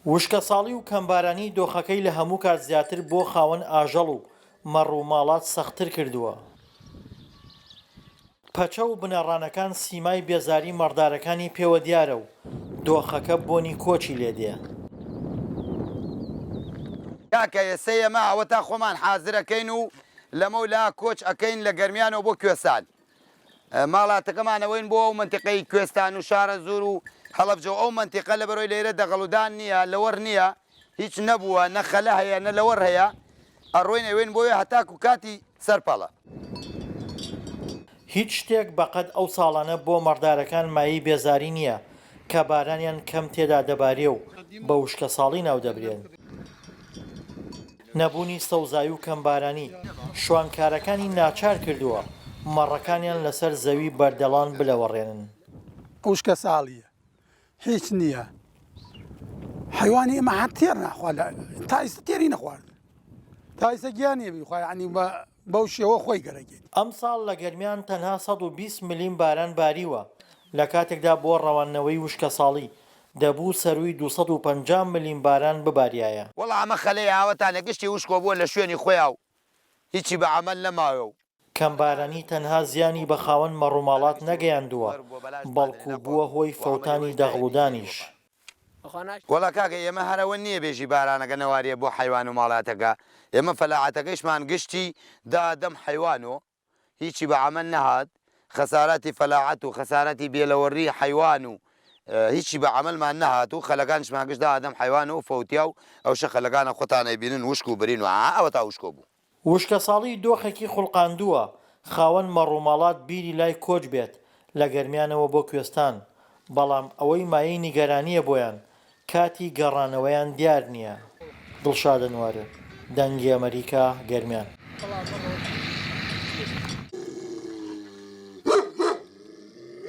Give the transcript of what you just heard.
وشکە ساڵی و کەمبارانی دۆخەکەی لە هەموو کات زیاتر بۆ خاوەن ئاژەڵ و مەڕووماڵات سەختتر کردووە. پەچە و بنەڕانەکان سیمای بێزاری مەڕدارەکانی پێوە دیارە و دۆخەکە بۆنی کۆچی لێدێ. کاکە ئێستا ئێمە ئەوە خۆمان حازرەکەین و لەمەولا کۆچ ئەەکەین لە گەرمیانەوە بۆ کوێستان. ماڵاتەکەمانەوەین بۆ ئەو منتیقەی کوێستان و شارە زۆر و هەڵەبجە ئەو منتیقە لە بەرۆی لێرە دەغەڵودان نییە، لەوەڕ نییە، هیچ نەبووە، نەخەلە هەیە نە لەوەڕ هەیە، ئەڕۆین ئەوێن بۆیە هەتاکو کاتی سەرپەڵە. هیچ شتێک بەقەد ئەو ساڵانە بۆ مەڕدارەکان مایی بێزاری نییە کە بارانیان کەم تێدا دەبارێ و بە وشکە ساڵی ناو دەبرێن. نەبوونی سەوزایی و کەمبارانی شوانکارەکانی ناچار کردووە مەڕەکانیان لەسەر زەوی بەردەڵان بلەوەڕێنن. وشکە ساڵیە هیچ نییە، حیوانی ئێمە هەر تێر ناخوارد، تا ئێستا تێری نەخوارد، تا ئێستا گیانی بیخوا، یعنی بەو شێوە خۆی گەرەگێت. ئەم ساڵ لە گەرمیان تەنها 120 ملیم باران باریوە، لە کاتێکدا بۆ ڕەوانەوەی وشکە ساڵی دەبوو سەروی 250 ملیم باران بباریایە. وەڵا ئەمە خەلەی ئاوەتانە گشتی وشکۆ بووە لە شوێنی خۆیان و هیچی بە عەمەل نەماوە و کەمبارانی تەنها زیانی بە خاوەن مەڕووماڵات نەگەیاندووە، بەڵکو بووە هۆی فەوتانی دەغڵودانیش. وەڵا کاکە ئێمە هەرەوە نییە بێژی بارانەکە نەواریە بۆ حیوان و ماڵاتەکە، ئێمە فەلاعەتەکەیشمان گشتی دادەم حیوانۆ هیچی بە عەمەل نەهات، خەساراتی فەلاعەت و خەسارەتی بێلەوەڕی حیوان و هیچی بە عەمەلمان نەهات و خەلەکانشمان گشت دادەم حیوانە و فەوتیا و ئەو شە خەلەکانە خۆتانە بینن وشک و برین و ئەوە تا وشکۆ بوو. وشکە ساڵی دۆخێکی خوڵقاندووە خاوەن مەڕووماڵات بیری لای کۆچ بێت لە گەرمیانەوە بۆ کوێستان، بەڵام ئەوەی مایەی نیگەرانیە بۆیان کاتی گەڕانەوەیان دیار نییە. دڵشادە نوارە، دەنگی ئەمریکا، گەرمیان.